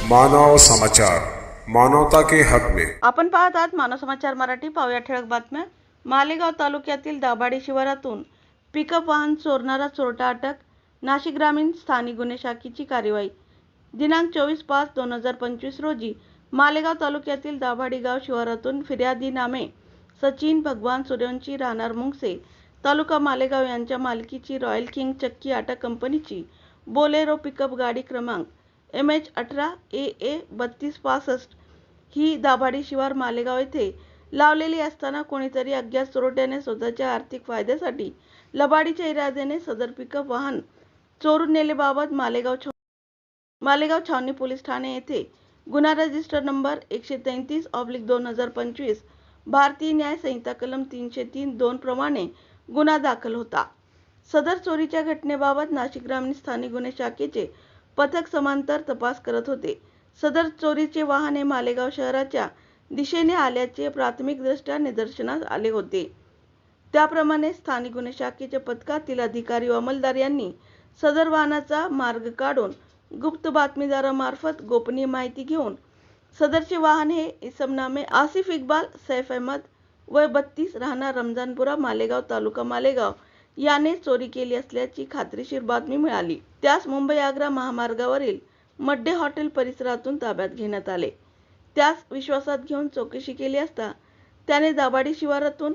मानव समाचार, मानवता के हक में। आपण पाहत आहात मानव समाचार मराठी। पाहूया ठळक बातम्या। मालेगाव तालुक्यातील दाभाडी शिवारातून पिकअप वाहन चोरणारा चोरटा अटक। नाशिक ग्रामीण स्थानिक गुन्हे शाखेची कार्यवाही। दिनांक 24/5/2025 रोजी मालेगाव तालुक्यातील दाभाडी गाव शिवारातून फिर्यादी नामे सचिन भगवान सूर्यवंशी राहणार मुंगसे तालुका मालेगाव यांच्या मालकीची रॉयल किंग चक्की आटा कंपनीची बोलेरो पिकअप गाडी क्रमांक MH18 AA 3265 ही दाभाडी शिवार मालेगाव येथे लावलेली असताना कोणीतरी अज्ञात चोरट्याने स्वतःच्या आर्थिक फायद्यासाठी लबाडीच्या इराद्याने सदर पिकअप वाहन चोरून नेल्याबाबत मालेगाव छावणी पोलीस ठाणे येथे गुन्हा रजिस्टर नंबर 133/2025 भारतीय न्याय संहिता कलम 303(2) प्रमाणे गुन्हा दाखल होता। सदर चोरीच्या घटनेबाबत नाशिक ग्रामीण स्थानिक गुन्हे शाखेचे पथक समांतर तपास करत होते। सदर चोरीचे वाहन हे मालेगाव शहराच्या दिशेने आल्याचे प्राथमिकदृष्ट्या निदर्शनास आले होते। त्याप्रमाणे स्थानिक गुन्हे शाखेच्या पथकातील अधिकारी व अंमलदार यांनी सदर वाहनाचा मार्ग काढून गुप्त बातमीदारामार्फत गोपनीय माहिती घेऊन सदरचे वाहन हे इसम नामे आसिफ इक्बाल सैफ अहमद वय 32 राहणार रमजानपुरा मालेगाव तालुका मालेगाव याने चोरी केली असल्याची खात्रीशीर बातमी मिळाली। त्यास मुंबई आग्रा महामार्गावरील मड्डे हॉटेल परिसरातून ताब्यात घेण्यात आले। त्यास विश्वासात घेऊन चौकशी केली असता त्याने दाभाडी शिवारातून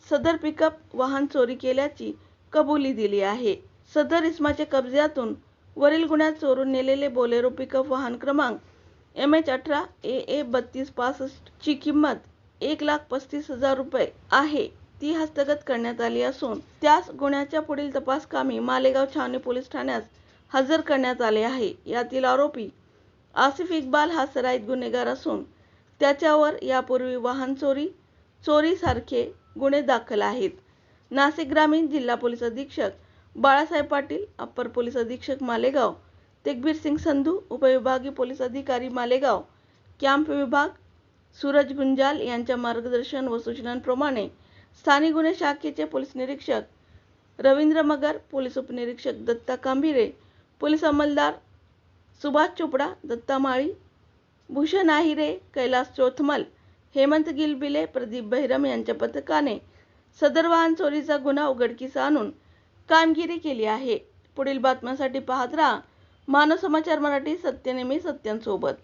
सदर पिकअप वाहन चोरी केल्याची कबुली दिली आहे। सदर इसमाच्या कब्ज्यातून वरील गुन्ह्यात चोरून नेलेले बोलेरो पिकअप वाहन क्रमांक MH18 AA 3265 ची किंमत 1,35,000 रुपये आहे ती हस्तगत करण्यात आली असून त्यास गुन्ह्याच्या पुढील तपासकामी मालेगाव छावणी पोलीस ठाण्यास हजर करण्यात आले आहे। यातील आरोपी आसिफ इक्बाल हा सराईत गुन्हेगार असून त्याच्यावर यापूर्वी वाहन चोरी सारखे गुन्हे दाखल आहेत। नाशिक ग्रामीण जिल्हा पोलीस अधीक्षक बाळासाहेब पाटील, अप्पर पोलीस अधीक्षक मालेगाव तेगबीर सिंग संधू, उपविभागीय पोलीस अधिकारी मालेगाव कॅम्प विभाग सूरज गुंजाल यांच्या मार्गदर्शन व सूचनांप्रमाणे स्थानिक गुन्हे शाखेचे पोलीस निरीक्षक रवींद्र मगर, पोलीस उपनिरीक्षक दत्ता कांभिरे, पोलीस अंमलदार सुभाष चोपडा, दत्ता माळी, भूषण आहिरे, कैलास चोथमल, हेमंत गिलबिले, प्रदीप बहिरम यांच्या पथकाने सदर वाहन चोरीचा गुन्हा उघडकीस आणून कामगिरी केली आहे। पुढील बातम्यांसाठी पाहत राहा मानव समाचार मराठी, सत्य नेहमी सत्यांसोबत।